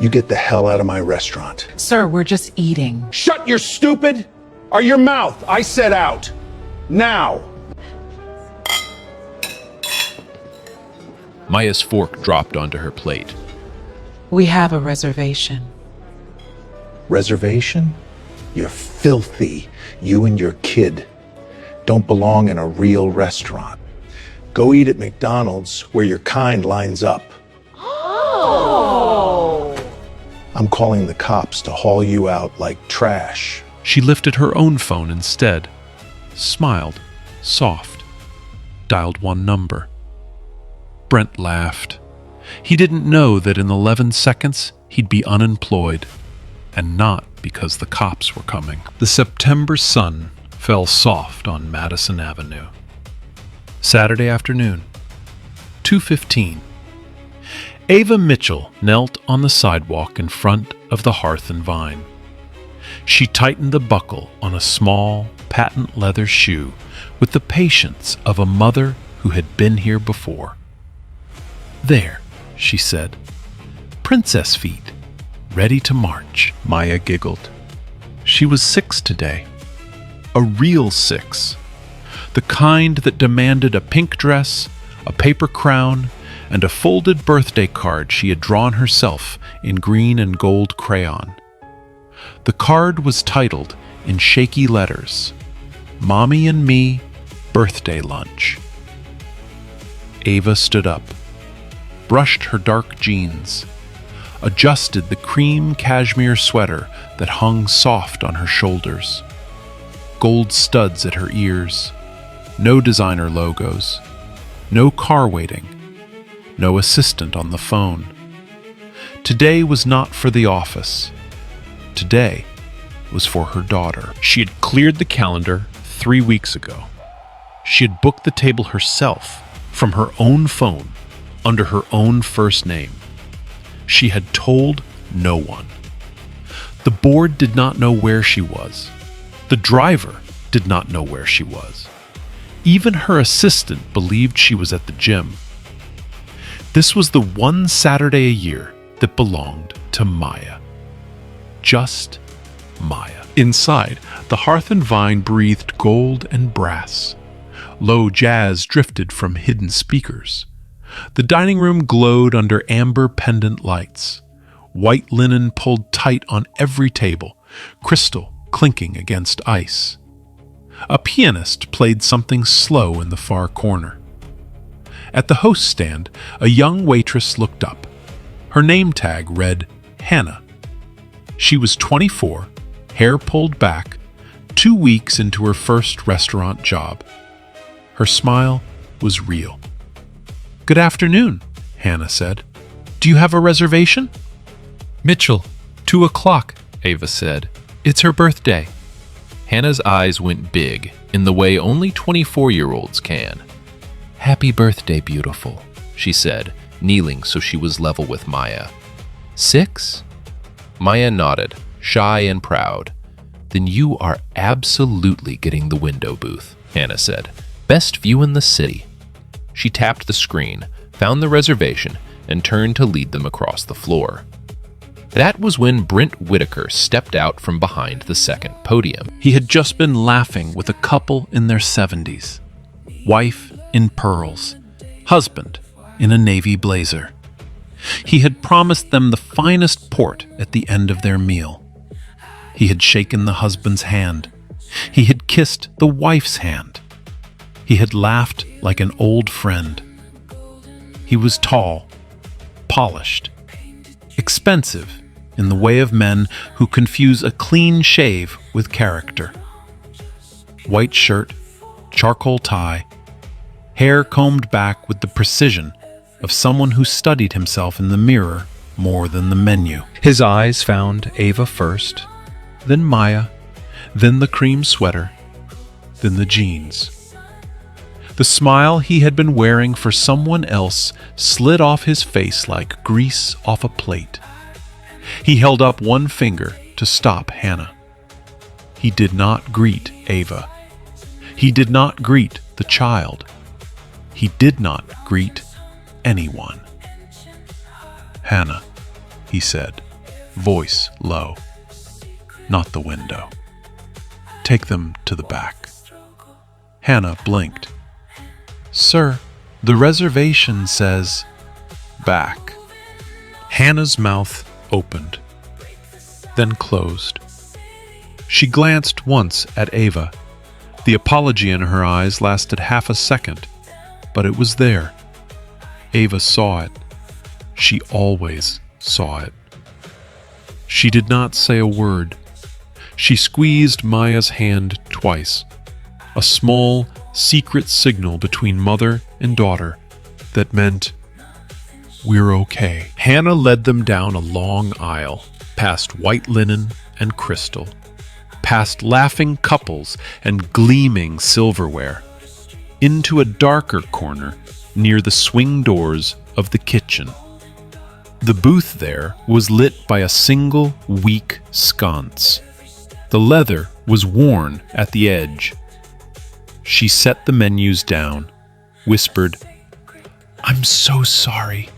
You get the hell out of my restaurant. Sir, we're just eating. Shut your stupid or your mouth. I said out. Now. Maya's fork dropped onto her plate. We have a reservation. Reservation? You're filthy. You and your kid don't belong in a real restaurant. Go eat at McDonald's where your kind lines up. Oh! I'm calling the cops to haul you out like trash. She lifted her own phone instead, smiled, soft, dialed one number. Brent laughed. He didn't know that in 11 seconds he'd be unemployed, and not because the cops were coming. The September sun fell soft on Madison Avenue. Saturday afternoon, 2:15. Ava Mitchell knelt on the sidewalk in front of the Hearth and Vine. She tightened the buckle on a small, patent leather shoe with the patience of a mother who had been here before. "There," she said. "Princess feet, ready to march." Maya giggled. She was 6 today. A real 6. The kind that demanded a pink dress, a paper crown, and a folded birthday card she had drawn herself in green and gold crayon. The card was titled, in shaky letters, "Mommy and Me, Birthday Lunch." Ava stood up, brushed her dark jeans, adjusted the cream cashmere sweater that hung soft on her shoulders. Gold studs at her ears, no designer logos, no car waiting, no assistant on the phone. Today was not for the office. Today was for her daughter. She had cleared the calendar 3 weeks ago. She had booked the table herself from her own phone under her own first name. She had told no one. The board did not know where she was. The driver did not know where she was. Even her assistant believed she was at the gym. This was the one Saturday a year that belonged to Maya. Just Maya. Inside, the Hearth and Vine breathed gold and brass. Low jazz drifted from hidden speakers. The dining room glowed under amber pendant lights. White linen pulled tight on every table, crystal clinking against ice. A pianist played something slow in the far corner. At the host stand, a young waitress looked up. Her name tag read Hannah. She was 24, hair pulled back, 2 weeks into her first restaurant job. Her smile was real. "Good afternoon," Hannah said. "Do you have a reservation?" "Mitchell, 2 o'clock, Ava said. "It's her birthday." Hannah's eyes went big, in the way only 24-year-olds can. "Happy birthday, beautiful," she said, kneeling so she was level with Maya. 6? Maya nodded, shy and proud. "Then you are absolutely getting the window booth," Hannah said. "Best view in the city." She tapped the screen, found the reservation, and turned to lead them across the floor. That was when Brent Whitaker stepped out from behind the second podium. He had just been laughing with a couple in their 70s. Wife in pearls, husband in a navy blazer. He had promised them the finest port at the end of their meal. He had shaken the husband's hand. He had kissed the wife's hand. He had laughed like an old friend. He was tall, polished, expensive in the way of men who confuse a clean shave with character. White shirt, charcoal tie, hair combed back with the precision of someone who studied himself in the mirror more than the menu. His eyes found Ava first, then Maya, then the cream sweater, then the jeans. The smile he had been wearing for someone else slid off his face like grease off a plate. He held up one finger to stop Hannah. He did not greet Ava. He did not greet the child. He did not greet anyone. "Hannah," he said. voice low. Not the window. Take them to the back. Hannah blinked. Sir, the reservation says back. Hannah's mouth opened, then closed. She glanced once at Ava. The apology in her eyes lasted half a second, but it was there. Ava saw it. She always saw it. She did not say a word. She squeezed Maya's hand twice, a small, secret signal between mother and daughter that meant, "We're okay." Hannah led them down a long aisle, past white linen and crystal, past laughing couples and gleaming silverware, into a darker corner near the swing doors of the kitchen. The booth there was lit by a single weak sconce. The leather was worn at the edge. She set the menus down, whispered, "I'm so sorry."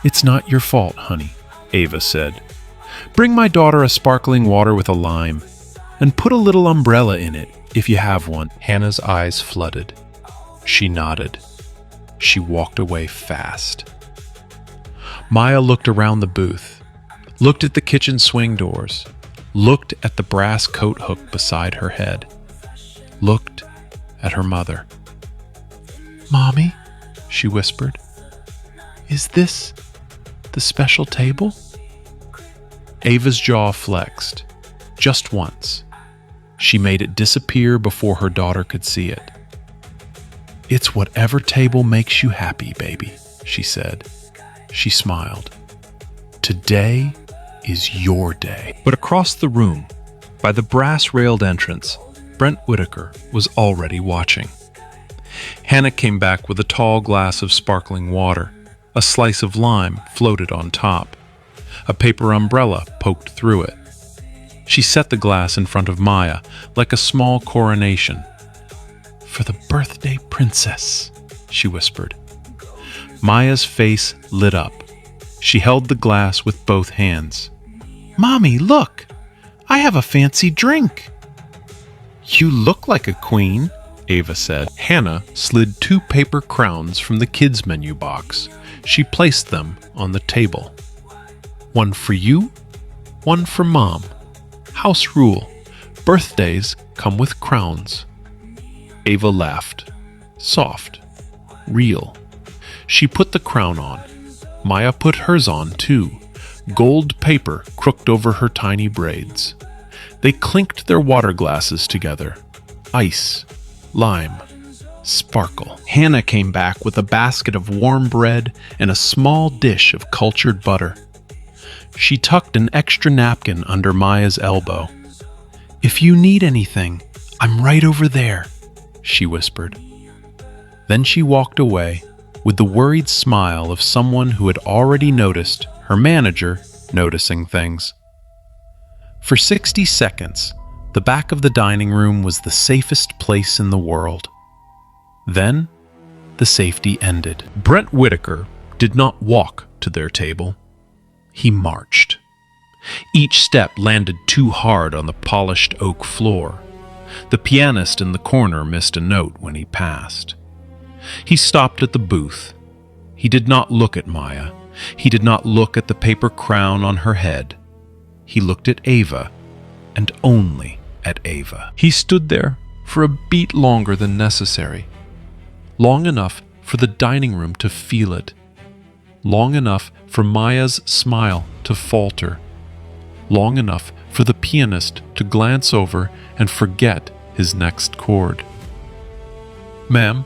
"It's not your fault, honey," Ava said. "Bring my daughter a sparkling water with a lime, and put a little umbrella in it, if you have one." Hannah's eyes flooded. She nodded. She walked away fast. Maya looked around the booth, looked at the kitchen swing doors, looked at the brass coat hook beside her head, looked at her mother. "Mommy," she whispered, "is this the special table?" Ava's jaw flexed, just once. She made it disappear before her daughter could see it. "It's whatever table makes you happy, baby," she said. She smiled. "Today is your day." But across the room, by the brass-railed entrance, Brent Whitaker was already watching. Hannah came back with a tall glass of sparkling water. A slice of lime floated on top. A paper umbrella poked through it. She set the glass in front of Maya like a small coronation. "For the birthday princess," she whispered. Maya's face lit up. She held the glass with both hands. "Mommy, look! I have a fancy drink!" "You look like a queen," Ava said. Hannah slid 2 paper crowns from the kids' menu box. She placed them on the table. "One for you, one for Mom. House rule. Birthdays come with crowns." Ava laughed. Soft. Real. She put the crown on. Maya put hers on, too. Gold paper crooked over her tiny braids. They clinked their water glasses together. Ice. Lime. Sparkle. Hannah came back with a basket of warm bread and a small dish of cultured butter. She tucked an extra napkin under Maya's elbow. "If you need anything, I'm right over there," she whispered. Then she walked away with the worried smile of someone who had already noticed her manager noticing things. For 60 seconds, the back of the dining room was the safest place in the world. Then, the safety ended. Brent Whitaker did not walk to their table. He marched. Each step landed too hard on the polished oak floor. The pianist in the corner missed a note when he passed. He stopped at the booth. He did not look at Maya. He did not look at the paper crown on her head. He looked at Ava, and only at Ava. He stood there for a beat longer than necessary. Long enough for the dining room to feel it. Long enough for Maya's smile to falter. Long enough for the pianist to glance over and forget his next chord. "Ma'am,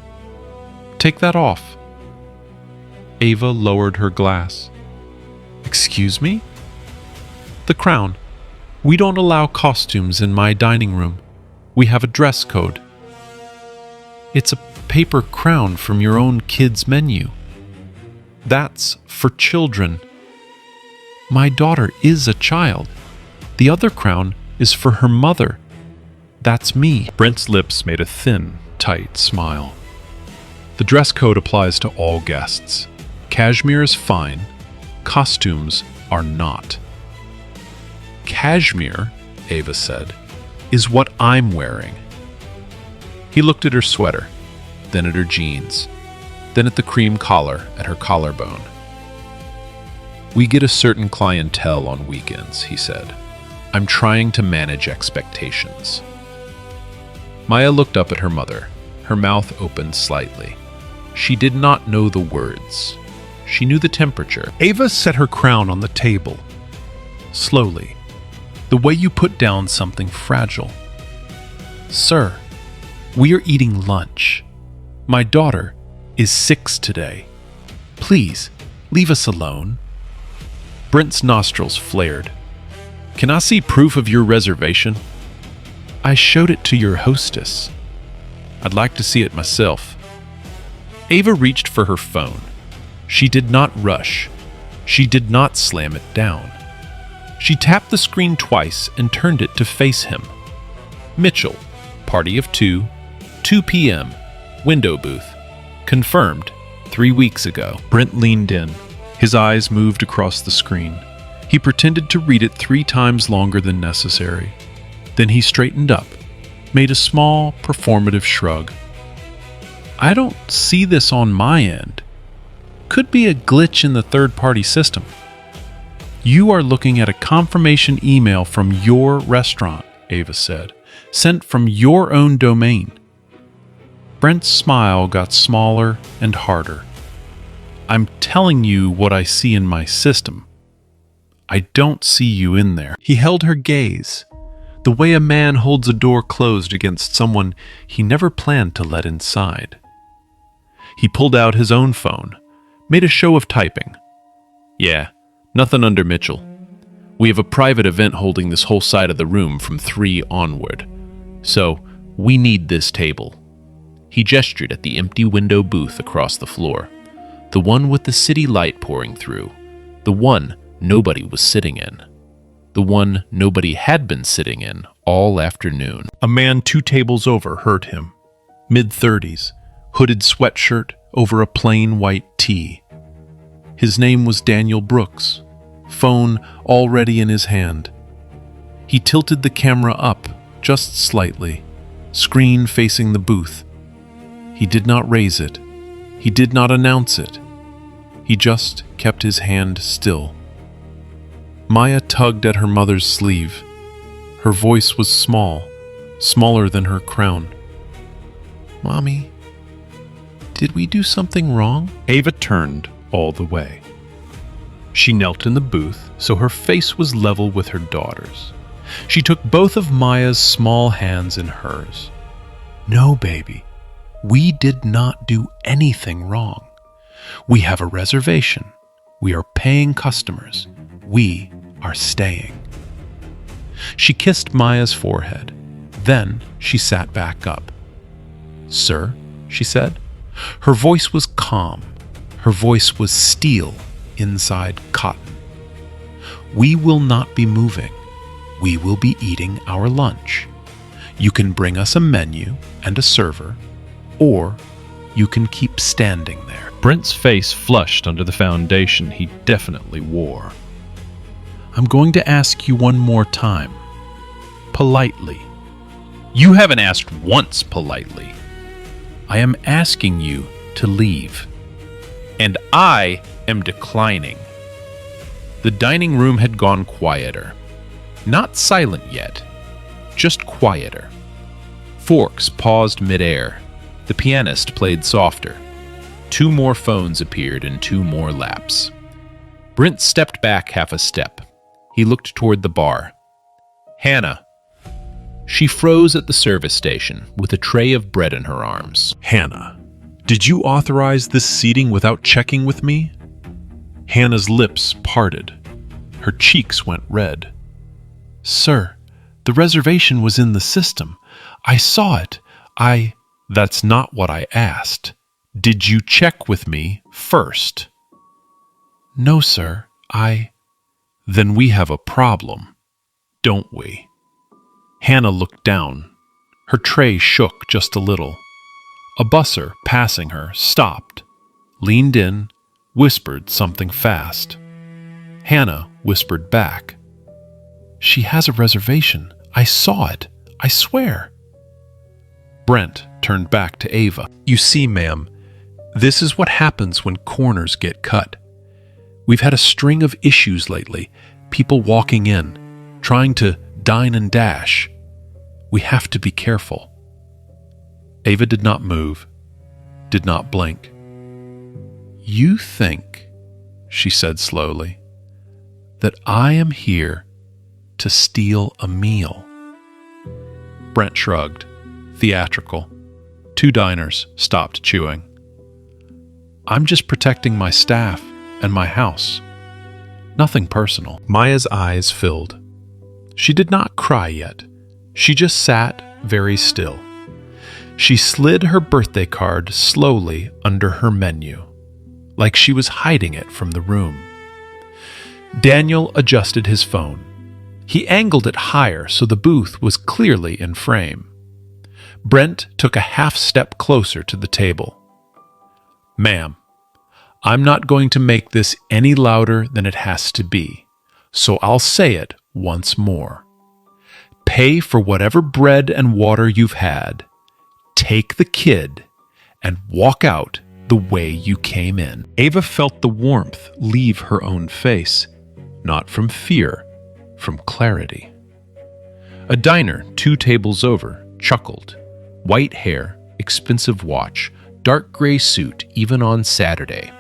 take that off." Ava lowered her glass. "Excuse me?" "The crown. We don't allow costumes in my dining room. We have a dress code." "It's a paper crown from your own kids' menu." "That's for children." "My daughter is a child. The other crown is for her mother. That's me." Brent's lips made a thin, tight smile. "The dress code applies to all guests. Cashmere is fine. Costumes are not." cashmere, Ava said, is what I'm wearing. He looked at her sweater, then at her jeans, then at the cream collar at her collarbone. We get a certain clientele on weekends, he said. I'm trying to manage expectations. Maya looked up at her mother, her mouth opened slightly. She did not know the words. She knew the temperature. Ava set her crown on the table. Slowly, the way you put down something fragile. Sir, we are eating lunch. My daughter is 6 today. Please, leave us alone. Brent's nostrils flared. Can I see proof of your reservation? I showed it to your hostess. I'd like to see it myself. Ava reached for her phone. She did not rush. She did not slam it down. She tapped the screen twice and turned it to face him. Mitchell, party of 2, 2 p.m., window booth. Confirmed 3 weeks ago. Brent leaned in. His eyes moved across the screen. He pretended to read it 3 times longer than necessary. Then he straightened up, made a small, performative shrug. I don't see this on my end. Could be a glitch in the third-party system. You are looking at a confirmation email from your restaurant, Ava said, sent from your own domain. Brent's smile got smaller and harder. I'm telling you what I see in my system. I don't see you in there. He held her gaze, the way a man holds a door closed against someone he never planned to let inside. He pulled out his own phone, made a show of typing. Yeah, nothing under Mitchell. We have a private event holding this whole side of the room from 3 onward. So, we need this table. He gestured at the empty window booth across the floor. The one with the city light pouring through. The one nobody was sitting in. The one nobody had been sitting in all afternoon. A man 2 tables over heard him. Mid-30s, hooded sweatshirt over a plain white tee. His name was Daniel Brooks, phone already in his hand. He tilted the camera up just slightly, screen facing the booth. He did not raise it. He did not announce it. He just kept his hand still. Maya tugged at her mother's sleeve. Her voice was small, smaller than her crown. Mommy, did we do something wrong? Ava turned all the way. She knelt in the booth so her face was level with her daughter's. She took both of Maya's small hands in hers. No, baby, we did not do anything wrong. We have a reservation. We are paying customers. We are staying. She kissed Maya's forehead. Then she sat back up. Sir, she said. Her voice was calm. Her voice was steel inside cotton. We will not be moving. We will be eating our lunch. You can bring us a menu and a server, or you can keep standing there. Brent's face flushed under the foundation he definitely wore. I'm going to ask you one more time. Politely. You haven't asked once politely. I am asking you to leave. And I am declining. The dining room had gone quieter. Not silent yet, just quieter. Forks paused midair. The pianist played softer. 2 more phones appeared in 2 more laps. Brent stepped back half a step. He looked toward the bar. Hannah. She froze at the service station with a tray of bread in her arms. Hannah, did you authorize this seating without checking with me? Hannah's lips parted. Her cheeks went red. Sir, the reservation was in the system. I saw it. That's not what I asked. Did you check with me first? No, sir. Then we have a problem, don't we? Hannah looked down. Her tray shook just a little. A busser passing her stopped, leaned in, whispered something fast. Hannah whispered back. She has a reservation. I saw it. I swear. Brent turned back to Ava. You see, ma'am, this is what happens when corners get cut. We've had a string of issues lately. People walking in, trying to dine and dash. We have to be careful. Ava did not move, did not blink. You think, she said slowly, that I am here to steal a meal? Brent shrugged, theatrical. Two diners stopped chewing. I'm just protecting my staff and my house. Nothing personal. Maya's eyes filled. She did not cry yet. She just sat very still. She slid her birthday card slowly under her menu, like she was hiding it from the room. Daniel adjusted his phone. He angled it higher so the booth was clearly in frame. Brent took a half step closer to the table. Ma'am, I'm not going to make this any louder than it has to be, so I'll say it once more. Pay for whatever bread and water you've had, take the kid, and walk out the way you came in. Ava felt the warmth leave her own face, not from fear, from clarity. A diner 2 tables over chuckled. White hair, expensive watch, dark gray suit even on Saturday.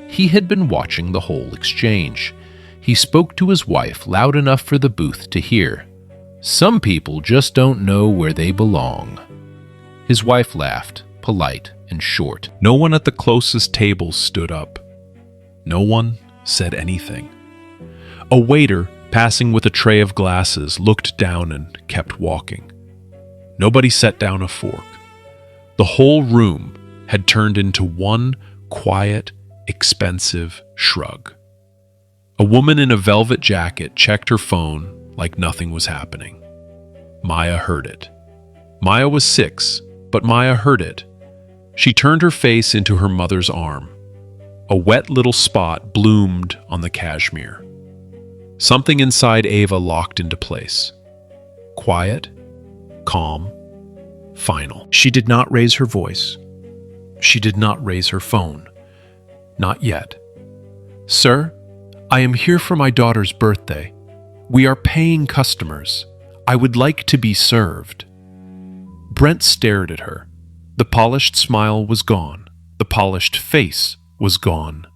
He had been watching the whole exchange. He spoke to his wife loud enough for the booth to hear. Some people just don't know where they belong. His wife laughed, polite and short. No one at the closest table stood up. No one said anything. A waiter passing with a tray of glasses looked down and kept walking. Nobody set down a fork. The whole room had turned into one quiet, expensive shrug. A woman in a velvet jacket checked her phone like nothing was happening. Maya heard it. Maya was 6, but Maya heard it. She turned her face into her mother's arm. A wet little spot bloomed on the cashmere. Something inside Ava locked into place. Quiet, calm, final. She did not raise her voice. She did not raise her phone. Not yet. Sir, I am here for my daughter's birthday. We are paying customers. I would like to be served. Brent stared at her. The polished smile was gone. The polished face was gone.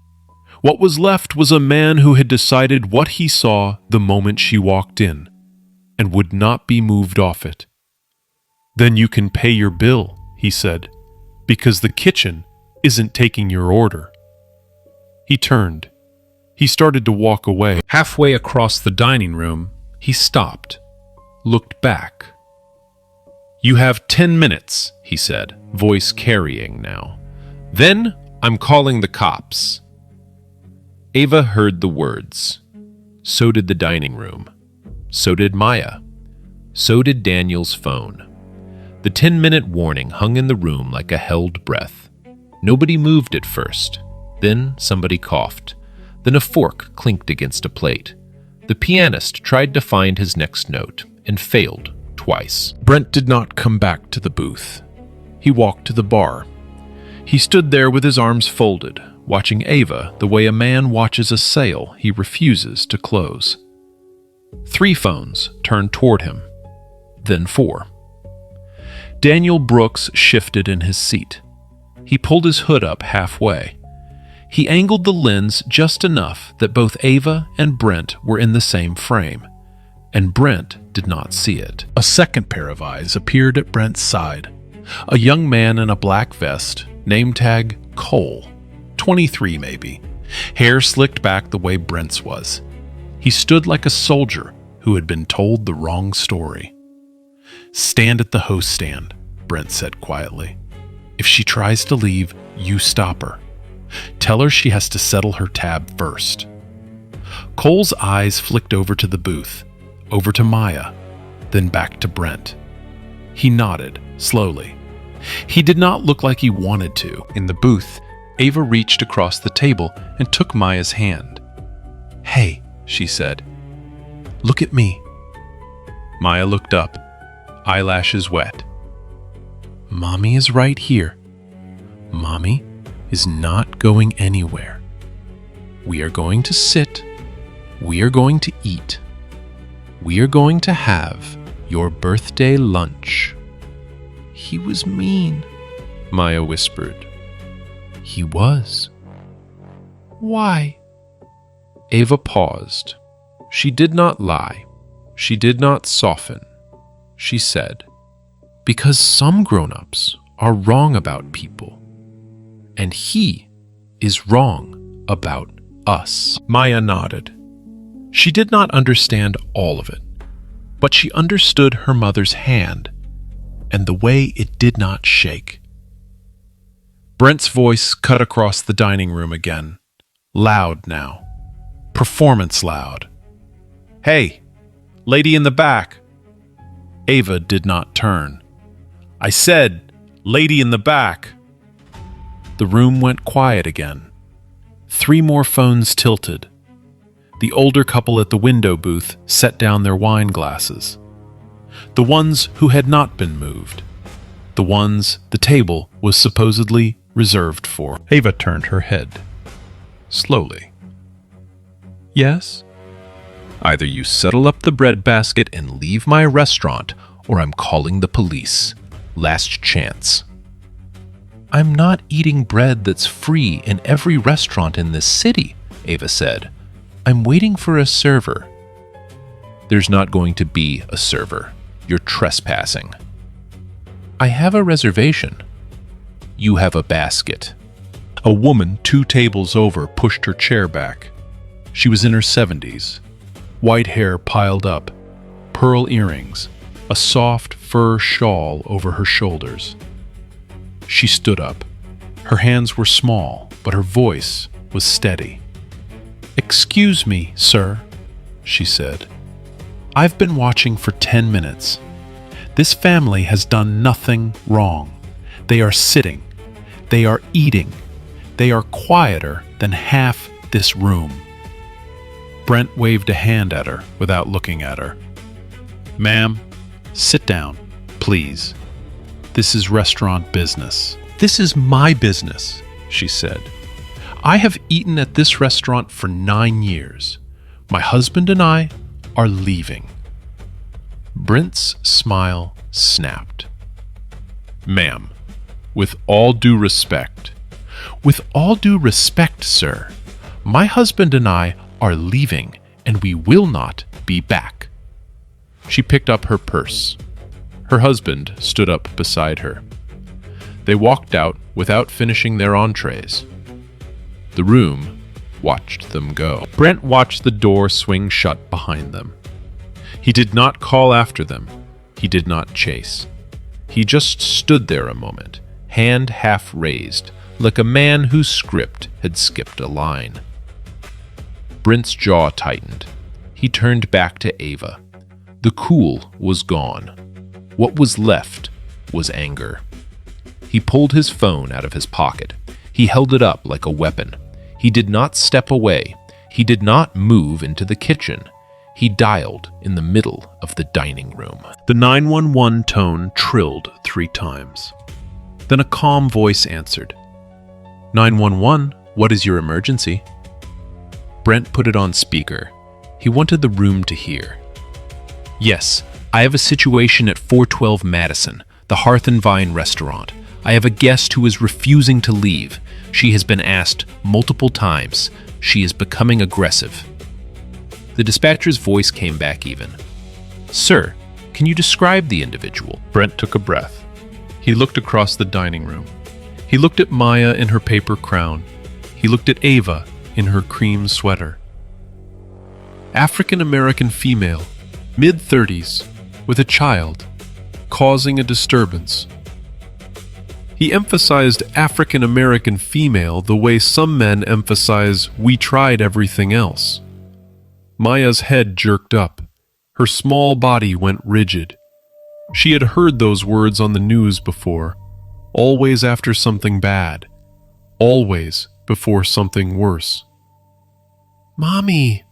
What was left was a man who had decided what he saw the moment she walked in, and would not be moved off it. Then you can pay your bill, he said, because the kitchen isn't taking your order. He turned. He started to walk away. Halfway across the dining room, he stopped, looked back. You have 10 minutes, he said, voice carrying now. Then I'm calling the cops. Ava heard the words. So did the dining room. So did Maya. So did Daniel's phone. The 10-minute warning hung in the room like a held breath. Nobody moved at first. Then somebody coughed. Then a fork clinked against a plate. The pianist tried to find his next note and failed twice. Brent did not come back to the booth. He walked to the bar. He stood there with his arms folded, watching Ava the way a man watches a sale he refuses to close. 3 phones turned toward him, then 4. Daniel Brooks shifted in his seat. He pulled his hood up halfway. He angled the lens just enough that both Ava and Brent were in the same frame, and Brent did not see it. A second pair of eyes appeared at Brent's side. A young man in a black vest, name tag Cole, 23 maybe, hair slicked back the way Brent's was. He stood like a soldier who had been told the wrong story. Stand at the host stand, Brent said quietly. If she tries to leave, you stop her. Tell her she has to settle her tab first. Cole's eyes flicked over to the booth, over to Maya, then back to Brent. He nodded, slowly. He did not look like he wanted to. In the booth, Ava reached across the table and took Maya's hand. Hey, she said. Look at me. Maya looked up, eyelashes wet. Mommy is right here. Mommy is not going anywhere. We are going to sit. We are going to eat. We are going to have your birthday lunch. He was mean, Maya whispered. He was. Why? Ava paused. She did not lie. She did not soften. She said, because some grown-ups are wrong about people, and he is wrong about us. Maya nodded. She did not understand all of it, but she understood her mother's hand and the way it did not shake. Brent's voice cut across the dining room again, loud now, performance loud. Hey, lady in the back. Ava did not turn. I said, lady in the back. The room went quiet again. 3 more phones tilted. The older couple at the window booth set down their wine glasses. The ones who had not been moved. The ones the table was supposedly reserved for. Ava turned her head. Slowly. Yes? Either you settle up the breadbasket and leave my restaurant, or I'm calling the police. Last chance. I'm not eating bread that's free in every restaurant in this city, Ava said. I'm waiting for a server. There's not going to be a server. You're trespassing. I have a reservation. You have a basket. A woman 2 tables over pushed her chair back. She was in her 70s. White hair piled up, pearl earrings, a soft fur shawl over her shoulders. She stood up. Her hands were small, but her voice was steady. Excuse me, sir, she said. I've been watching for 10 minutes. This family has done nothing wrong. They are sitting. They are eating. They are quieter than half this room. Brent waved a hand at her without looking at her. Ma'am, sit down, please. This is restaurant business. This is my business, she said. I have eaten at this restaurant for 9 years. My husband and I are leaving. Brent's smile snapped. Ma'am, with all due respect. With all due respect, sir. My husband and I are leaving, and we will not be back. She picked up her purse. Her husband stood up beside her. They walked out without finishing their entrees. The room watched them go. Brent watched the door swing shut behind them. He did not call after them. He did not chase. He just stood there a moment, hand half raised, like a man whose script had skipped a line. Brent's jaw tightened. He turned back to Ava. The cool was gone. What was left was anger. He pulled his phone out of his pocket. He held it up like a weapon. He did not step away. He did not move into the kitchen. He dialed in the middle of the dining room. The 911 tone trilled 3 times. Then a calm voice answered. 911, what is your emergency? Brent put it on speaker. He wanted the room to hear. Yes, I have a situation at 412 Madison, the Hearth and Vine restaurant. I have a guest who is refusing to leave. She has been asked multiple times. She is becoming aggressive. The dispatcher's voice came back even. Sir, can you describe the individual? Brent took a breath. He looked across the dining room. He looked at Maya in her paper crown. He looked at Ava in her cream sweater. African-American female, mid-30s, with a child, causing a disturbance. He emphasized African-American female the way some men emphasize we tried everything else. Maya's head jerked up. Her small body went rigid. She had heard those words on the news before, always after something bad, always before something worse. Mommy!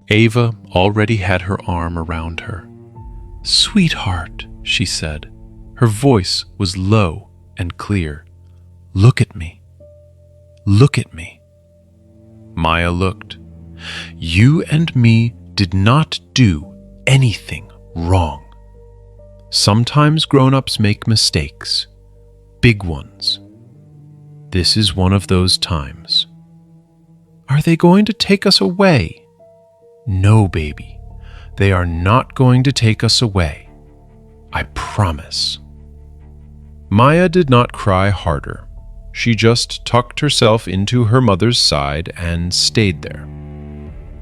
Ava already had her arm around her. "Sweetheart," she said. Her voice was low and clear. "Look at me. Look at me." Maya looked. "You and me did not do anything wrong. Sometimes grown-ups make mistakes, big ones. This is one of those times." "Are they going to take us away?" "No, baby. They are not going to take us away. I promise." Maya did not cry harder. She just tucked herself into her mother's side and stayed there.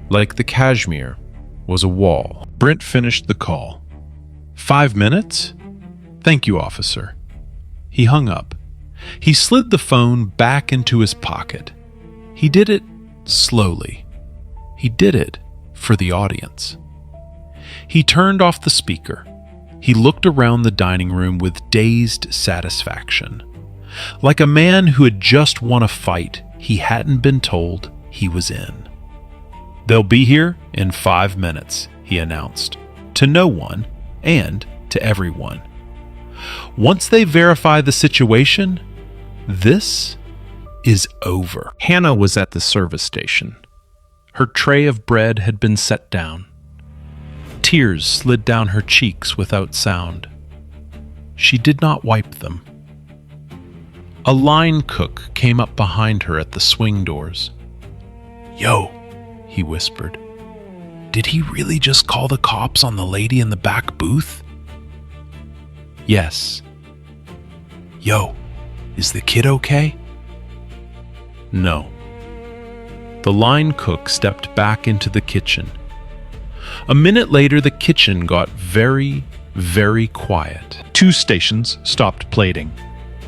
Like the cashmere was a wall. Brent finished the call. 5 minutes? Thank you, officer. He hung up. He slid the phone back into his pocket. He did it slowly. He did it for the audience. He turned off the speaker. He looked around the dining room with dazed satisfaction. Like a man who had just won a fight he hadn't been told he was in. "They'll be here in 5 minutes," he announced, to no one and to everyone. "Once they verify the situation, this is over." Hannah was at the service station. Her tray of bread had been set down. Tears slid down her cheeks without sound. She did not wipe them. A line cook came up behind her at the swing doors. "Yo," he whispered. "Did he really just call the cops on the lady in the back booth?" "Yes." "Yo, is the kid okay?" "No." The line cook stepped back into the kitchen. A minute later, the kitchen got very, very quiet. 2 stations stopped plating.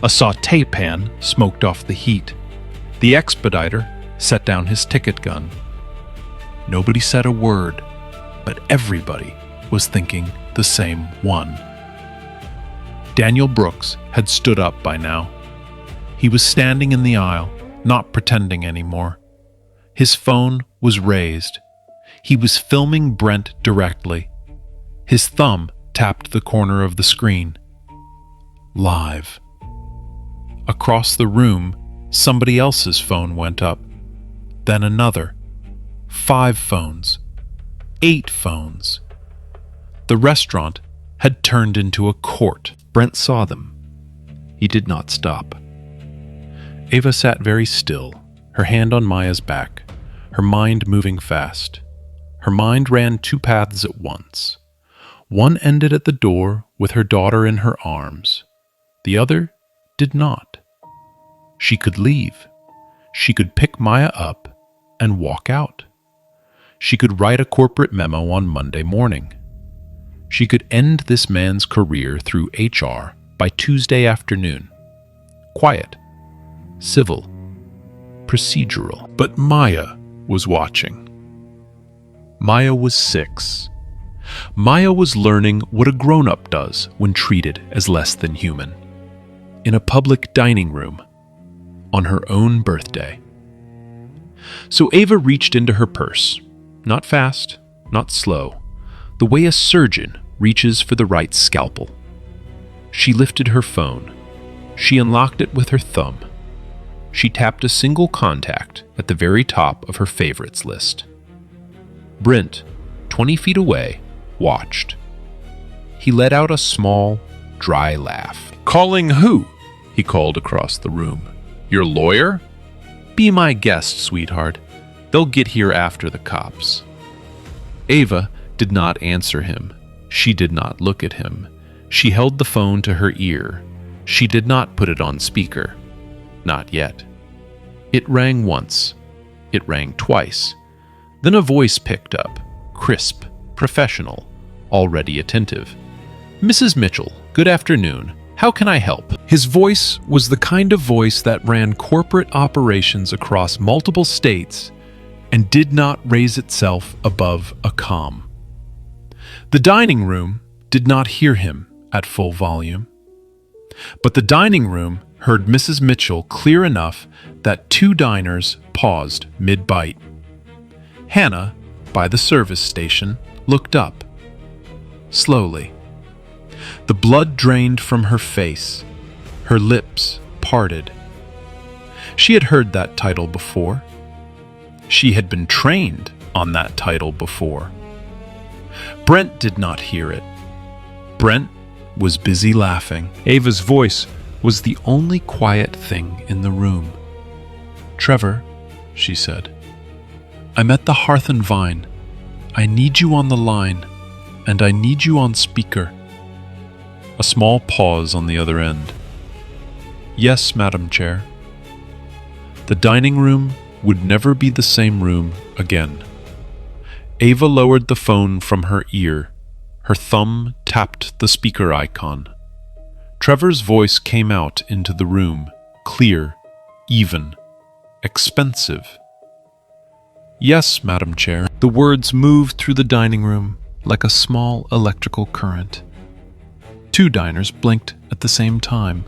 A sauté pan smoked off the heat. The expediter set down his ticket gun. Nobody said a word, but everybody was thinking the same one. Daniel Brooks had stood up by now. He was standing in the aisle, not pretending anymore. His phone was raised. He was filming Brent directly. His thumb tapped the corner of the screen. Live. Across the room, somebody else's phone went up. Then another. 5 phones. 8 phones. The restaurant had turned into a court. Brent saw them. He did not stop. Ava sat very still, her hand on Maya's back, her mind moving fast. Her mind ran 2 paths at once. One ended at the door with her daughter in her arms. The other did not. She could leave. She could pick Maya up and walk out. She could write a corporate memo on Monday morning. She could end this man's career through HR by Tuesday afternoon. Quiet, civil, procedural. But Maya was watching. Maya was 6. Maya was learning what a grown-up does when treated as less than human. In a public dining room, on her own birthday. So Ava reached into her purse, not fast, not slow, the way a surgeon reaches for the right scalpel. She lifted her phone. She unlocked it with her thumb. She tapped a single contact at the very top of her favorites list. Brent, 20 feet away, watched. He let out a small, dry laugh. "Calling who?" he called across the room. "Your lawyer?" "Be my guest, sweetheart. They'll get here after the cops." Ava did not answer him. She did not look at him. She held the phone to her ear. She did not put it on speaker. Not yet. It rang once. It rang twice. Then a voice picked up, crisp, professional, already attentive. "Mrs. Mitchell, good afternoon. How can I help?" His voice was the kind of voice that ran corporate operations across multiple states and did not raise itself above a comm. The dining room did not hear him at full volume. But the dining room heard Mrs. Mitchell clear enough that 2 diners paused mid-bite. Hannah, by the service station, looked up. Slowly, The blood drained from her face. Her lips parted. She had heard that title before. She had been trained on that title before. Brent did not hear it. Brent was busy laughing. Ava's voice was the only quiet thing in the room. "Trevor," she said, "I'm at the Hearth and Vine. I need you on the line, and I need you on speaker." A small pause on the other end. "Yes, Madam Chair." The dining room would never be the same room again. Ava lowered the phone from her ear. Her thumb tapped the speaker icon. Trevor's voice came out into the room, clear, even, expensive. "Yes, Madam Chair." The words moved through the dining room like a small electrical current. 2 diners blinked at the same time.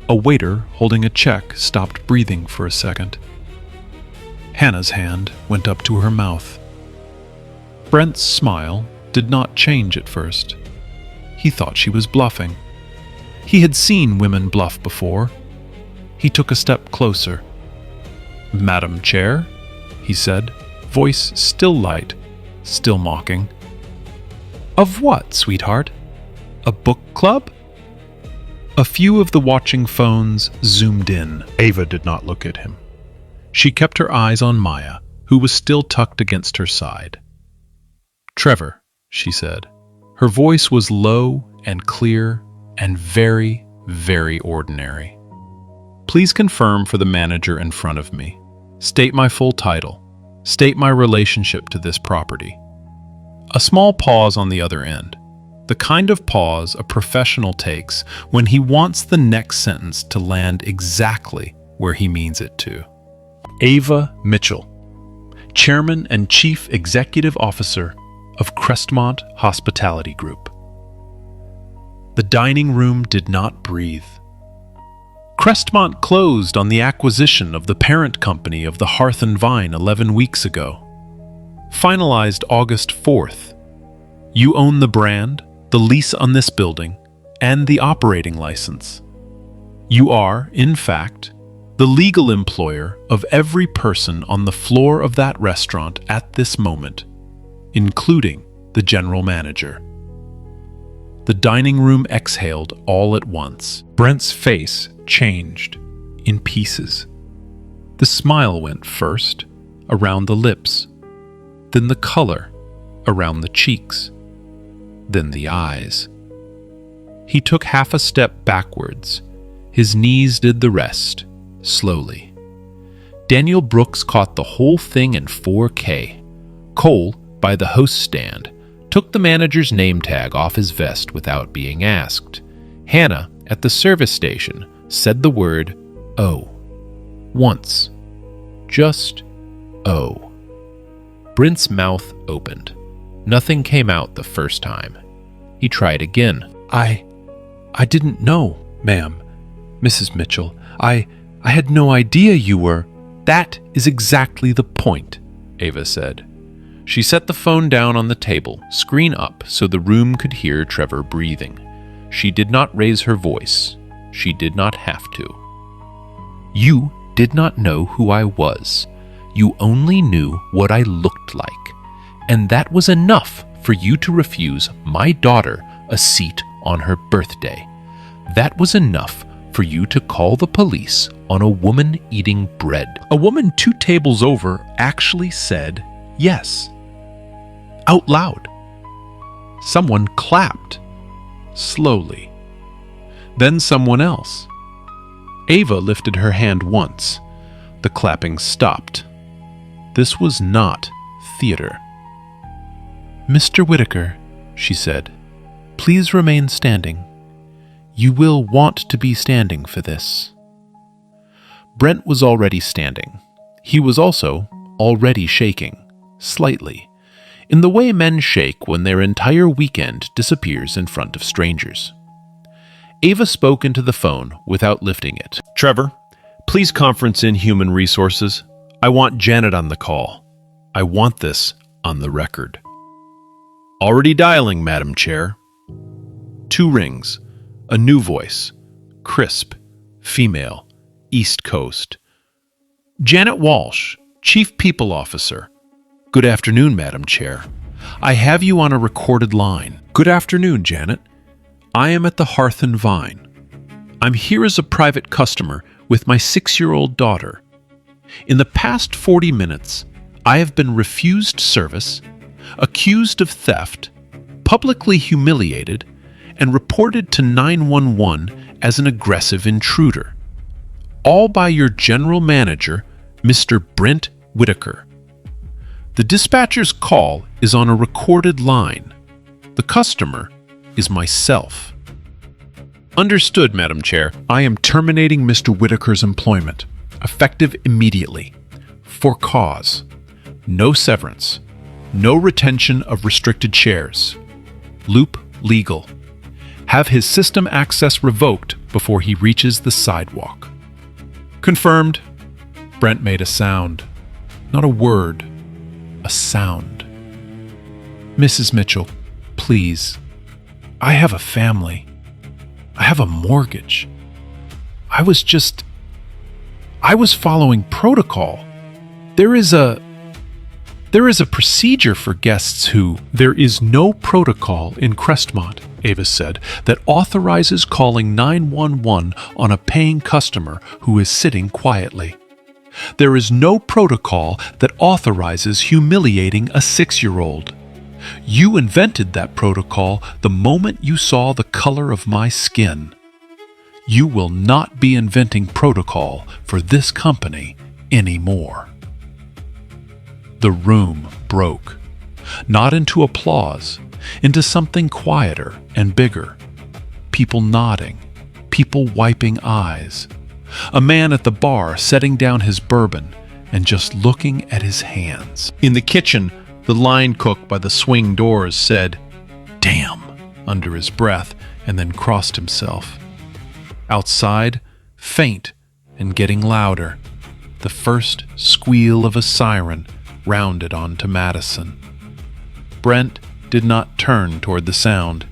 A waiter holding a check stopped breathing for a second. Hannah's hand went up to her mouth. Brent's smile did not change at first. He thought she was bluffing. He had seen women bluff before. He took a step closer. "Madam Chair," he said, voice still light, still mocking. "Of what, sweetheart? A book club?" A few of the watching phones zoomed in. Ava did not look at him. She kept her eyes on Maya, who was still tucked against her side. "Trevor," she said. Her voice was low and clear and very, very ordinary. "Please confirm for the manager in front of me. State my full title. State my relationship to this property." A small pause on the other end. The kind of pause a professional takes when he wants the next sentence to land exactly where he means it to. Ava Mitchell, Chairman and Chief Executive Officer of Crestmont Hospitality Group. The dining room did not breathe. Crestmont closed on the acquisition of the parent company of the Hearth and Vine 11 weeks ago. Finalized August 4th. You own the brand, the lease on this building, and the operating license. You are, in fact, the legal employer of every person on the floor of that restaurant at this moment, including the general manager. The dining room exhaled all at once. Brent's face changed in pieces. The smile went first, around the lips, then the color around the cheeks, then the eyes. He took half a step backwards. His knees did the rest, slowly. Daniel Brooks caught the whole thing in 4K. Cole, by the host stand, took the manager's name tag off his vest without being asked. Hannah, at the service station, said the word, "Oh." Once. Just, "Oh." Brent's mouth opened. Nothing came out the first time. He tried again. I didn't know, ma'am, Mrs. Mitchell. I had no idea you were." "That is exactly the point," Ava said. She set the phone down on the table, screen up so the room could hear Trevor breathing. She did not raise her voice. She did not have to. "You did not know who I was. You only knew what I looked like. And that was enough for you to refuse my daughter a seat on her birthday. That was enough for you to call the police on a woman eating bread." A woman 2 tables over actually said yes. Out loud. Someone clapped. Slowly. Then someone else. Ava lifted her hand once. The clapping stopped. This was not theater. "Mr. Whitaker," she said, "please remain standing. You will want to be standing for this." Brent was already standing. He was also already shaking, slightly, in the way men shake when their entire weekend disappears in front of strangers. Ava spoke into the phone without lifting it. "Trevor, please conference in Human Resources. I want Janet on the call. I want this on the record." "Already dialing, Madam Chair." 2 rings. A new voice. Crisp. Female. East Coast. Janet Walsh, Chief People Officer. Good afternoon, Madam Chair. I have you on a recorded line. Good afternoon, Janet. I am at the Hearth and Vine. I'm here as a private customer with my 6-year-old daughter. In the past 40 minutes, I have been refused service, accused of theft, publicly humiliated, and reported to 911 as an aggressive intruder. All by your general manager, Mr. Brent Whitaker. The dispatcher's call is on a recorded line. The customer is myself. Understood, Madam Chair. I am terminating Mr. Whitaker's employment, effective immediately, for cause. No severance. No retention of restricted shares. Loop legal. Have his system access revoked before he reaches the sidewalk. Confirmed. Brent made a sound. Not a word. A sound. Mrs. Mitchell, please. I have a family. I have a mortgage. I was following protocol. There is a procedure for guests who... There is no protocol in Crestmont, Avis said, that authorizes calling 911 on a paying customer who is sitting quietly. There is no protocol that authorizes humiliating a 6-year-old. You invented that protocol the moment you saw the color of my skin. You will not be inventing protocol for this company anymore. The room broke, not into applause, into something quieter and bigger. People nodding, people wiping eyes. A man at the bar setting down his bourbon and just looking at his hands. In the kitchen, the line cook by the swing doors said, "Damn," under his breath, and then crossed himself. Outside, faint and getting louder, the first squeal of a siren rounded onto Madison. Brent did not turn toward the sound.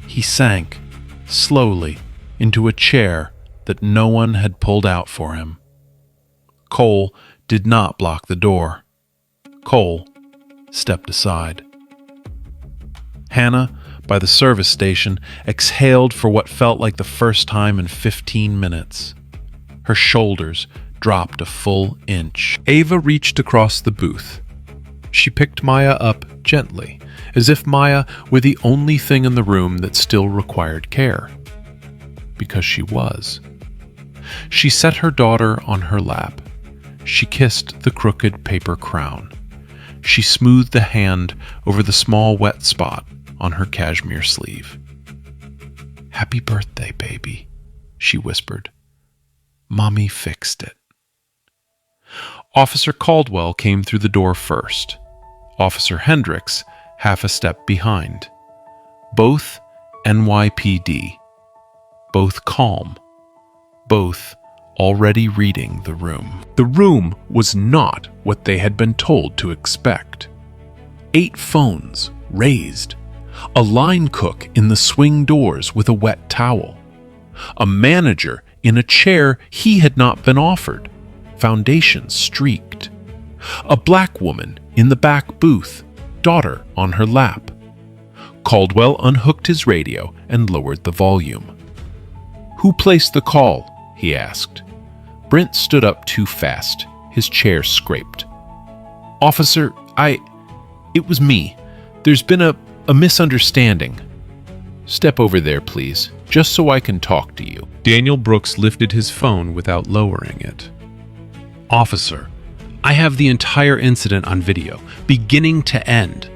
He sank, slowly, into a chair that no one had pulled out for him. Cole did not block the door. Cole stepped aside. Hannah, by the service station, exhaled for what felt like the first time in 15 minutes. Her shoulders dropped a full inch. Ava reached across the booth. She picked Maya up gently, as if Maya were the only thing in the room that still required care. Because she was. She set her daughter on her lap. She kissed the crooked paper crown. She smoothed the hand over the small wet spot on her cashmere sleeve. "Happy birthday, baby," she whispered. "Mommy fixed it." Officer Caldwell came through the door first. Officer Hendricks half a step behind. Both NYPD. Both calm. Both already reading the room. The room was not what they had been told to expect. 8 phones raised. A line cook in the swing doors with a wet towel. A manager in a chair he had not been offered, foundation streaked. A black woman in the back booth, daughter on her lap. Caldwell unhooked his radio and lowered the volume. "Who placed the call?" he asked. Brent stood up too fast. His chair scraped. "Officer, it was me. There's been a misunderstanding." "Step over there, please, just so I can talk to you." Daniel Brooks lifted his phone without lowering it. "Officer, I have the entire incident on video, beginning to end.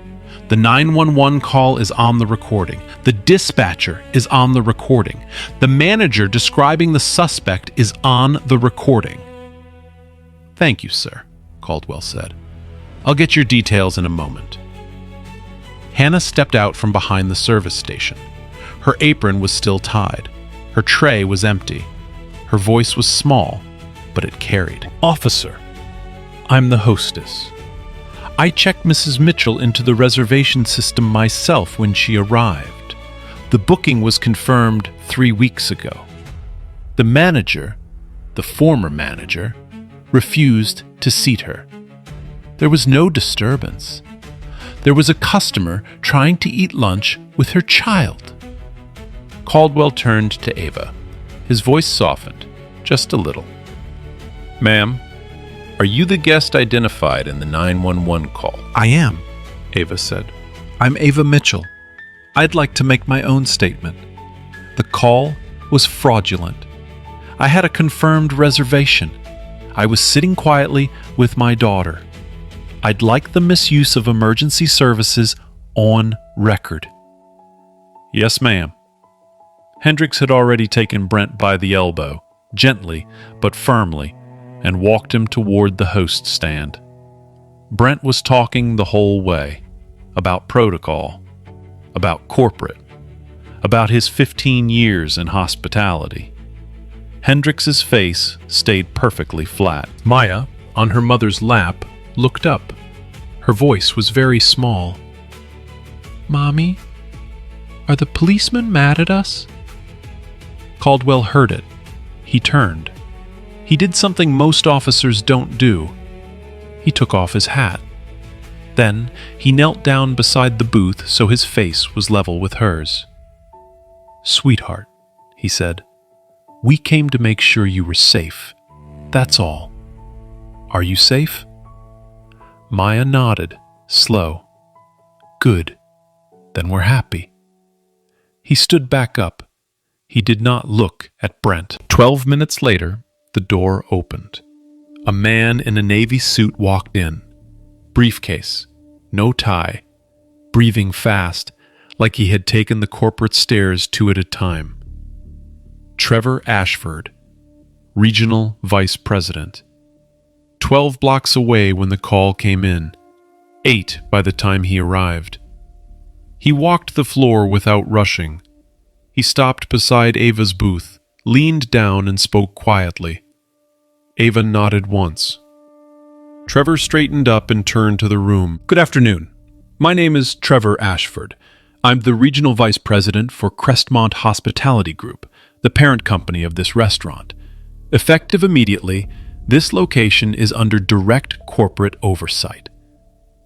The 911 call is on the recording. The dispatcher is on the recording. The manager describing the suspect is on the recording." "Thank you, sir," Caldwell said. "I'll get your details in a moment." Hannah stepped out from behind the service station. Her apron was still tied. Her tray was empty. Her voice was small, but it carried. "Officer, I'm the hostess. I checked Mrs. Mitchell into the reservation system myself when she arrived. The booking was confirmed 3 weeks ago. The manager, the former manager, refused to seat her. There was no disturbance. There was a customer trying to eat lunch with her child. Caldwell turned to Ava. His voice softened, just a little. "Ma'am, are you the guest identified in the 911 call?" "I am," Ava said. "I'm Ava Mitchell. I'd like to make my own statement. The call was fraudulent. I had a confirmed reservation. I was sitting quietly with my daughter. I'd like the misuse of emergency services on record." "Yes, ma'am." Hendricks had already taken Brent by the elbow, gently but firmly, and walked him toward the host stand. Brent was talking the whole way, about protocol, about corporate, about his 15 years in hospitality. Hendricks's face stayed perfectly flat. Maya, on her mother's lap, looked up. Her voice was very small. "Mommy, are the policemen mad at us?" Caldwell heard it. He turned. He did something most officers don't do. He took off his hat. Then he knelt down beside the booth so his face was level with hers. "Sweetheart," he said, "we came to make sure you were safe. That's all. Are you safe?" Maya nodded, slow. "Good. Then we're happy." He stood back up. He did not look at Brent. 12 minutes later, the door opened. A man in a navy suit walked in. Briefcase, no tie, breathing fast, like he had taken the corporate stairs 2 at a time. Trevor Ashford, Regional Vice President. 12 blocks away when the call came in, 8 by the time he arrived. He walked the floor without rushing. He stopped beside Ava's booth, leaned down and spoke quietly. Ava nodded once. Trevor straightened up and turned to the room. "Good afternoon. My name is Trevor Ashford. I'm the Regional Vice President for Crestmont Hospitality Group, the parent company of this restaurant. Effective immediately, this location is under direct corporate oversight.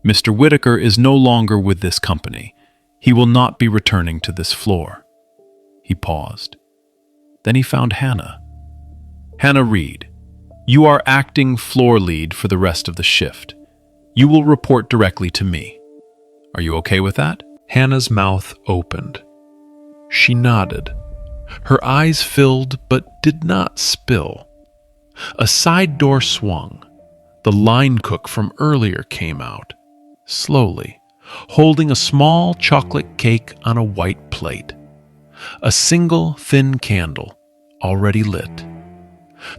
Mr. Whitaker is no longer with this company. He will not be returning to this floor." He paused. Then he found Hannah. "Hannah Reed, you are acting floor lead for the rest of the shift. You will report directly to me. Are you okay with that?" Hannah's mouth opened. She nodded. Her eyes filled but did not spill. A side door swung. The line cook from earlier came out, slowly, holding a small chocolate cake on a white plate. A single thin candle, already lit.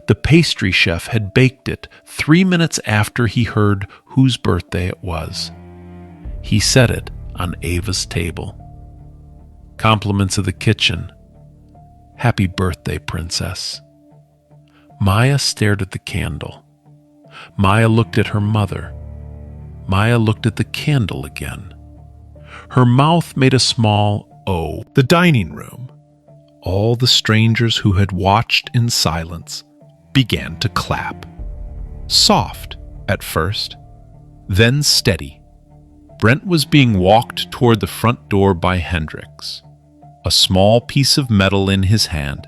The pastry chef had baked it 3 minutes after he heard whose birthday it was. He set it on Ava's table. Compliments of the kitchen. "Happy birthday, princess." Maya stared at the candle. Maya looked at her mother. Maya looked at the candle again. Her mouth made a small O. The dining room. All the strangers who had watched in silence began to clap. Soft at first, then steady. Brent was being walked toward the front door by Hendricks. A small piece of metal in his hand,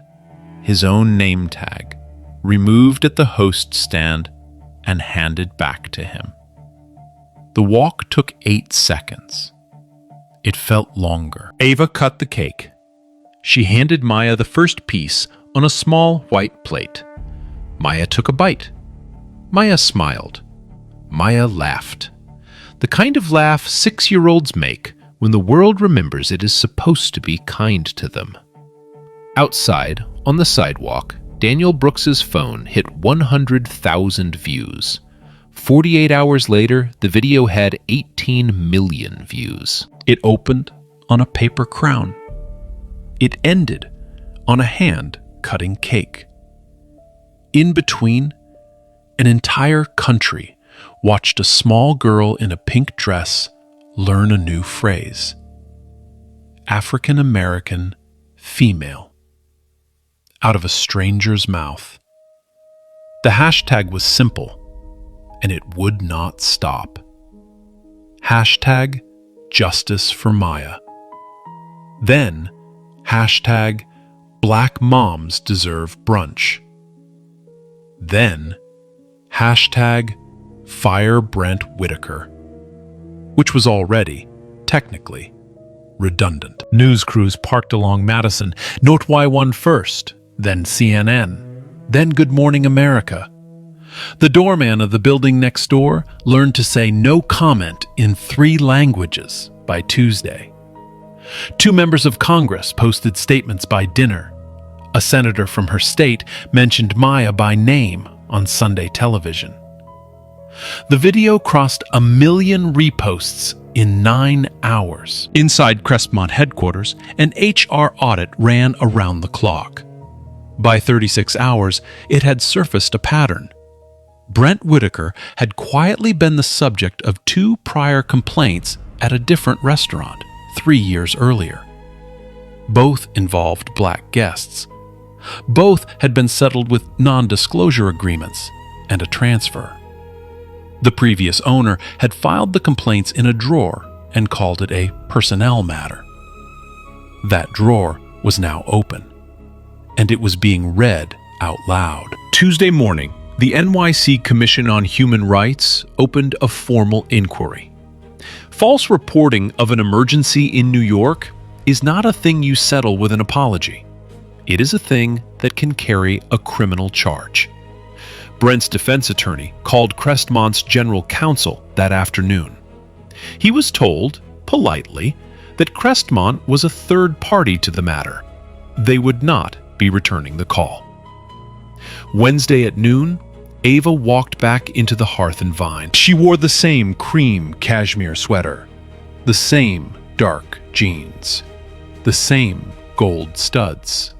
his own name tag, removed at the host stand and handed back to him. The walk took 8 seconds. It felt longer. Ava cut the cake. She handed Maya the first piece on a small white plate. Maya took a bite. Maya smiled. Maya laughed. The kind of laugh 6-year-olds make when the world remembers it is supposed to be kind to them. Outside, on the sidewalk, Daniel Brooks's phone hit 100,000 views. 48 hours later, the video had 18 million views. It opened on a paper crown. It ended on a hand cutting cake. In between, an entire country watched a small girl in a pink dress learn a new phrase. African American female out of a stranger's mouth. The hashtag was simple, and it would not stop. Hashtag Justice for Maya. Then, hashtag Black Moms Deserve Brunch. Then, hashtag Fire Brent Whitaker, which was already, technically, redundant. News crews parked along Madison. Note Y1 first, then CNN, then Good Morning America. The doorman of the building next door learned to say no comment in 3 languages by Tuesday. 2 members of Congress posted statements by dinner. A senator from her state mentioned Maya by name on Sunday television. The video crossed 1 million reposts in 9 hours. Inside Crestmont headquarters, an HR audit ran around the clock. By 36 hours, it had surfaced a pattern. Brent Whitaker had quietly been the subject of 2 prior complaints at a different restaurant 3 years earlier. Both involved black guests. Both had been settled with non-disclosure agreements and a transfer. The previous owner had filed the complaints in a drawer and called it a personnel matter. That drawer was now open, and it was being read out loud. Tuesday morning, the NYC Commission on Human Rights opened a formal inquiry. False reporting of an emergency in New York is not a thing you settle with an apology. It is a thing that can carry a criminal charge. Brent's defense attorney called Crestmont's general counsel that afternoon. He was told, politely, that Crestmont was a third party to the matter. They would not be returning the call. Wednesday at noon, Ava walked back into the Hearth and Vine. She wore the same cream cashmere sweater, the same dark jeans, the same gold studs.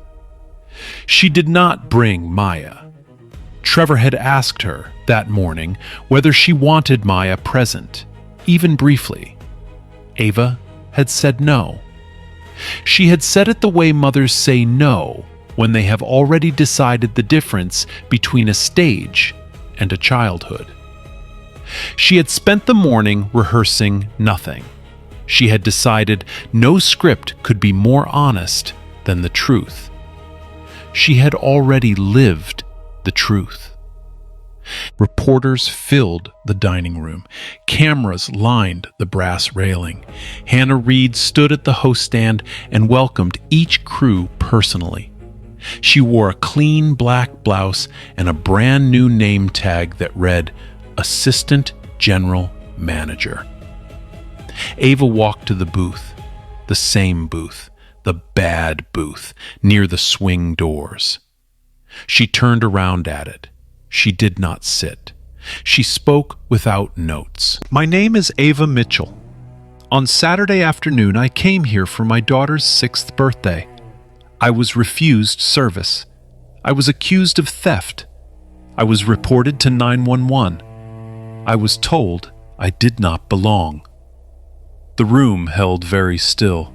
She did not bring Maya. Trevor had asked her that morning whether she wanted Maya present, even briefly. Ava had said no. She had said it the way mothers say no when they have already decided the difference between a stage and a childhood. She had spent the morning rehearsing nothing. She had decided no script could be more honest than the truth. She had already lived the truth. Reporters filled the dining room. Cameras lined the brass railing. Hannah Reed stood at the host stand and welcomed each crew personally. She wore a clean black blouse and a brand new name tag that read Assistant General Manager. Ava walked to the booth, the same booth, the bad booth, near the swing doors. She turned around at it. She did not sit. She spoke without notes. My name is Ava Mitchell. On Saturday afternoon, I came here for my daughter's 6th birthday. I was refused service. I was accused of theft. I was reported to 911. I was told I did not belong. The room held very still.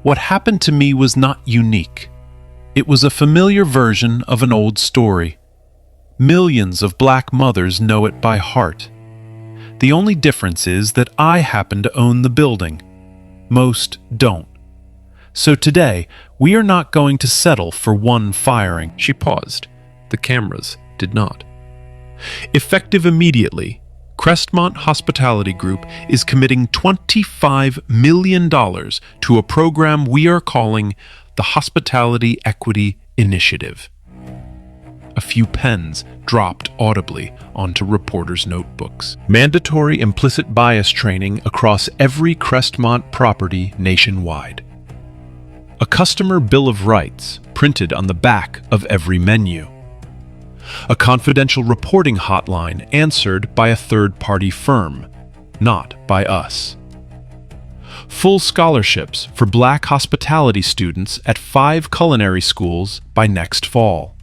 What happened to me was not unique. It was a familiar version of an old story. Millions of black mothers know it by heart. The only difference is that I happen to own the building. Most don't. So today, we are not going to settle for one firing. She paused. The cameras did not. Effective immediately, Crestmont Hospitality Group is committing $25 million to a program we are calling the Hospitality Equity Initiative. A few pens dropped audibly onto reporters' notebooks. Mandatory implicit bias training across every Crestmont property nationwide. A customer bill of rights printed on the back of every menu. A confidential reporting hotline answered by a third-party firm, not by us. Full scholarships for black hospitality students at 5 culinary schools by next fall.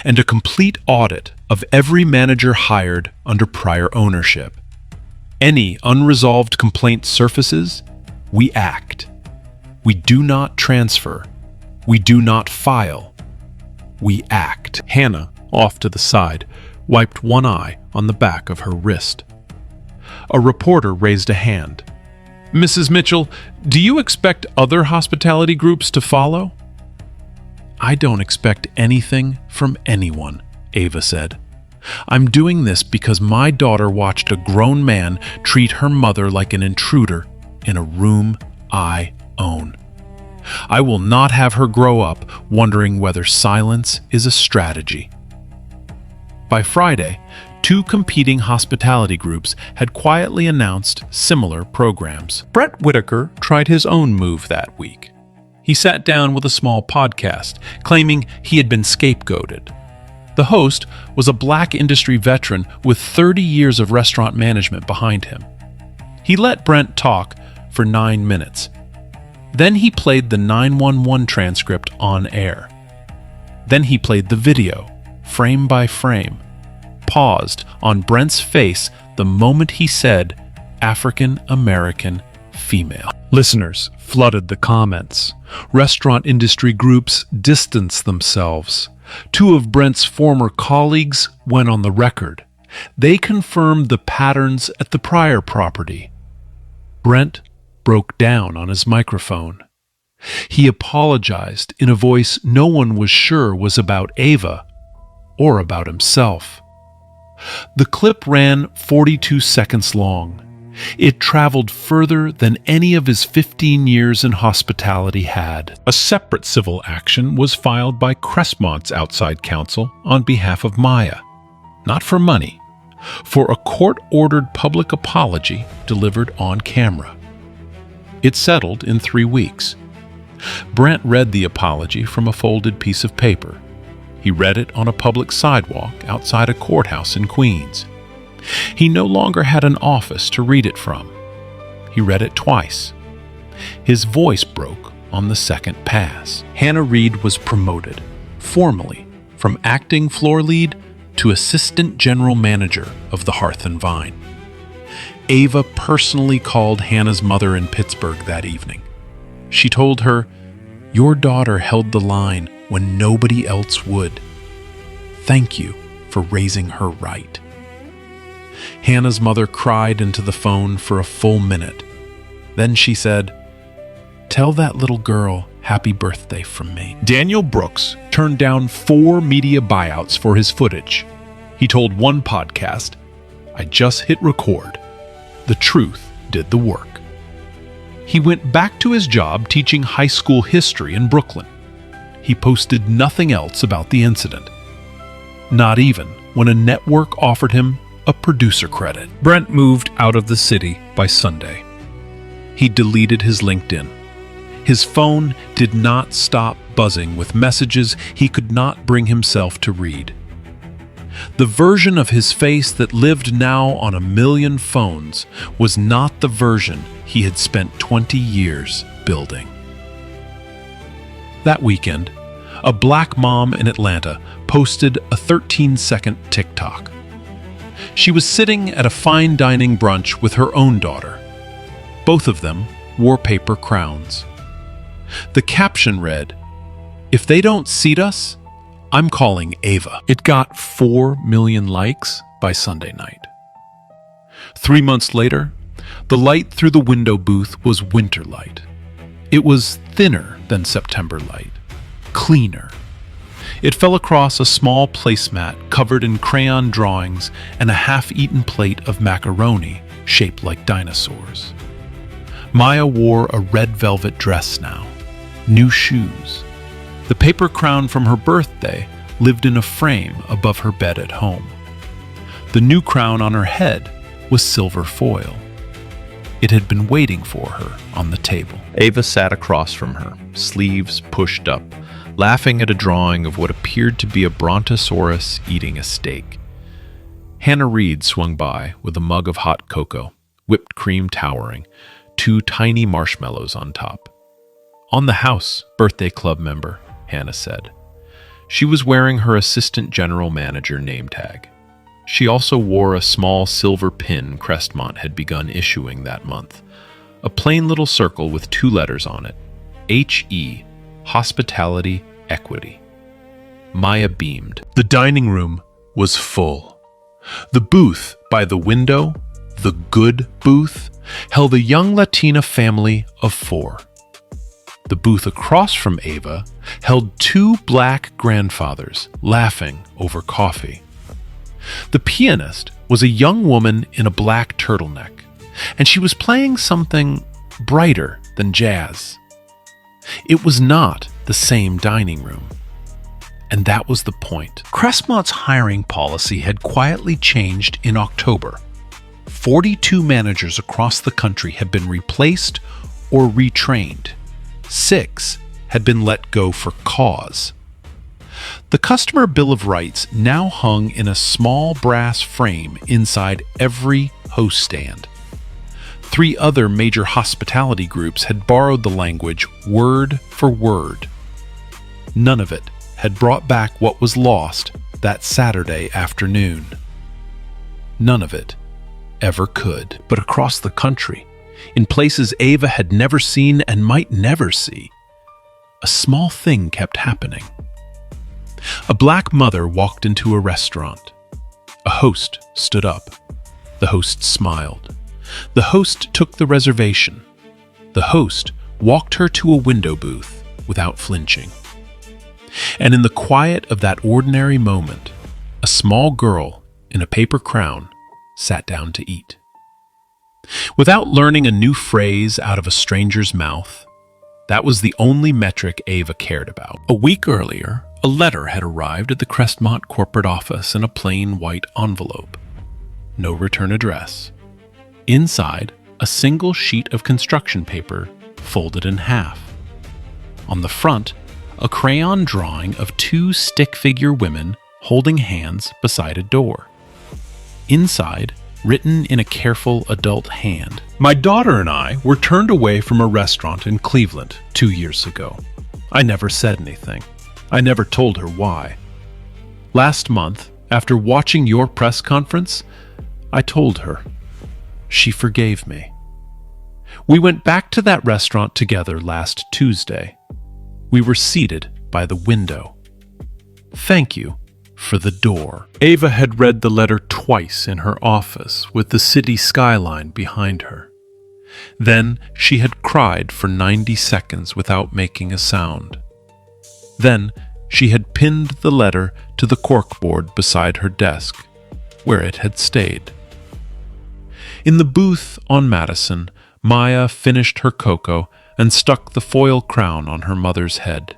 And a complete audit of every manager hired under prior ownership. Any unresolved complaint surfaces, we act. We do not transfer. We do not file. We act. Hannah, off to the side, wiped one eye on the back of her wrist. A reporter raised a hand. Mrs. Mitchell, do you expect other hospitality groups to follow? I don't expect anything from anyone, Ava said. I'm doing this because my daughter watched a grown man treat her mother like an intruder in a room I own. I will not have her grow up wondering whether silence is a strategy. By Friday, 2 competing hospitality groups had quietly announced similar programs. Brett Whitaker tried his own move that week. He sat down with a small podcast, claiming he had been scapegoated. The host was a black industry veteran with 30 years of restaurant management behind him. He let Brent talk for 9 minutes. Then he played the 911 transcript on air. Then he played the video, frame by frame, paused on Brent's face the moment he said African American female. Listeners flooded the comments. Restaurant industry groups distanced themselves. 2 of Brent's former colleagues went on the record. They confirmed the patterns at the prior property. Brent broke down on his microphone. He apologized in a voice no one was sure was about Ava or about himself. The clip ran 42 seconds long. It traveled further than any of his 15 years in hospitality had. A separate civil action was filed by Crestmont's outside counsel on behalf of Maya, not for money, for a court-ordered public apology delivered on camera. It settled in 3 weeks. Brent read the apology from a folded piece of paper. He read it on a public sidewalk outside a courthouse in Queens. He no longer had an office to read it from. He read it twice. His voice broke on the second pass. Hannah Reed was promoted, formally, from acting floor lead to assistant general manager of the Hearth and Vine. Ava personally called Hannah's mother in Pittsburgh that evening. She told her, "Your daughter held the line when nobody else would. Thank you for raising her right." Hannah's mother cried into the phone for a full minute. Then she said, "Tell that little girl happy birthday from me." Daniel Brooks turned down 4 media buyouts for his footage. He told one podcast, "I just hit record. The truth did the work." He went back to his job teaching high school history in Brooklyn. He posted nothing else about the incident, not even when a network offered him a producer credit. Brent moved out of the city by Sunday. He deleted his LinkedIn. His phone did not stop buzzing with messages he could not bring himself to read. The version of his face that lived now on a million phones was not the version he had spent 20 years building. That weekend, a black mom in Atlanta posted a 13-second TikTok. She was sitting at a fine dining brunch with her own daughter. Both of them wore paper crowns. The caption read, "If they don't seat us, I'm calling Ava." It got 4 million likes by Sunday night. 3 months later, the light through the window booth was winter light. It was thinner than September light, cleaner. It fell across a small placemat covered in crayon drawings and a half-eaten plate of macaroni shaped like dinosaurs. Maya wore a red velvet dress now, new shoes. The paper crown from her birthday lived in a frame above her bed at home. The new crown on her head was silver foil. It had been waiting for her on the table. Ava sat across from her, sleeves pushed up, laughing at a drawing of what appeared to be a brontosaurus eating a steak. Hannah Reed swung by with a mug of hot cocoa, whipped cream towering, 2 tiny marshmallows on top. "On the house, birthday club member," Hannah said. She was wearing her assistant general manager name tag. She also wore a small silver pin Crestmont had begun issuing that month, a plain little circle with 2 letters on it, HE, Hospitality Equity. Maya beamed. The dining room was full. The booth by the window, the good booth, held a young Latina family of 4. The booth across from Ava held 2 black grandfathers laughing over coffee. The pianist was a young woman in a black turtleneck, and she was playing something brighter than jazz. It was not the same dining room. And that was the point. Crestmont's hiring policy had quietly changed in October. 42 managers across the country had been replaced or retrained. 6 had been let go for cause. The Customer Bill of Rights now hung in a small brass frame inside every host stand. 3 other major hospitality groups had borrowed the language word for word. None of it had brought back what was lost that Saturday afternoon. None of it ever could. But across the country, in places Ava had never seen and might never see, a small thing kept happening. A black mother walked into a restaurant. A host stood up. The host smiled. The host took the reservation. The host walked her to a window booth without flinching. And in the quiet of that ordinary moment, a small girl in a paper crown sat down to eat. Without learning a new phrase out of a stranger's mouth, that was the only metric Ava cared about. A week earlier, a letter had arrived at the Crestmont corporate office in a plain white envelope. No return address. Inside, a single sheet of construction paper folded in half. On the front, a crayon drawing of 2 stick figure women holding hands beside a door. Inside, written in a careful adult hand, "My daughter and I were turned away from a restaurant in Cleveland 2 years ago. I never said anything. I never told her why. Last month, after watching your press conference, I told her. She forgave me. We went back to that restaurant together last Tuesday. We were seated by the window. Thank you for the door." Ava had read the letter twice in her office with the city skyline behind her. Then she had cried for 90 seconds without making a sound. Then she had pinned the letter to the corkboard beside her desk, where it had stayed. In the booth on Madison, Maya finished her cocoa and stuck the foil crown on her mother's head.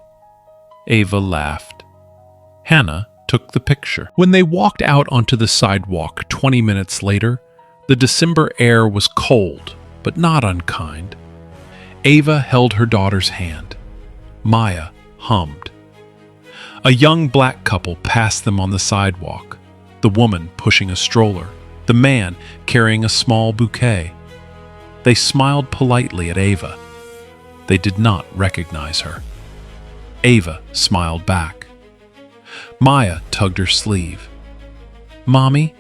Ava laughed. Hannah took the picture. When they walked out onto the sidewalk 20 minutes later, the December air was cold, but not unkind. Ava held her daughter's hand. Maya hummed. A young black couple passed them on the sidewalk, the woman pushing a stroller, the man carrying a small bouquet. They smiled politely at Ava. They did not recognize her. Ava smiled back. Maya tugged her sleeve. "Mommy,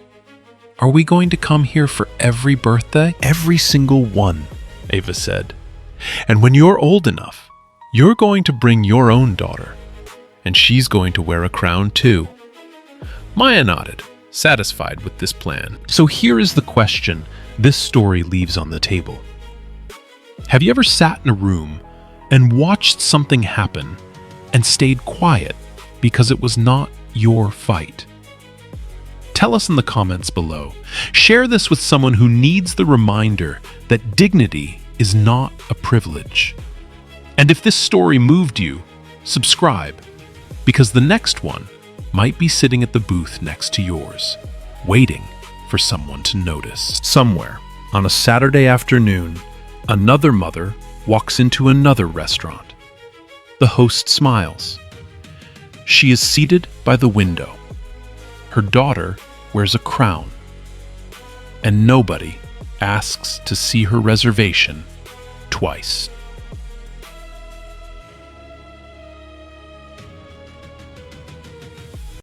are we going to come here for every birthday?" "Every single one," Ava said. "And when you're old enough, you're going to bring your own daughter. And she's going to wear a crown too." Maya nodded, satisfied with this plan. So here is the question this story leaves on the table. Have you ever sat in a room and watched something happen and stayed quiet because it was not your fight? Tell us in the comments below. Share this with someone who needs the reminder that dignity is not a privilege. And if this story moved you, subscribe, because the next one might be sitting at the booth next to yours, waiting for someone to notice. Somewhere on a Saturday afternoon, another mother walks into another restaurant. The host smiles. She is seated by the window. Her daughter wears a crown. And nobody asks to see her reservation twice.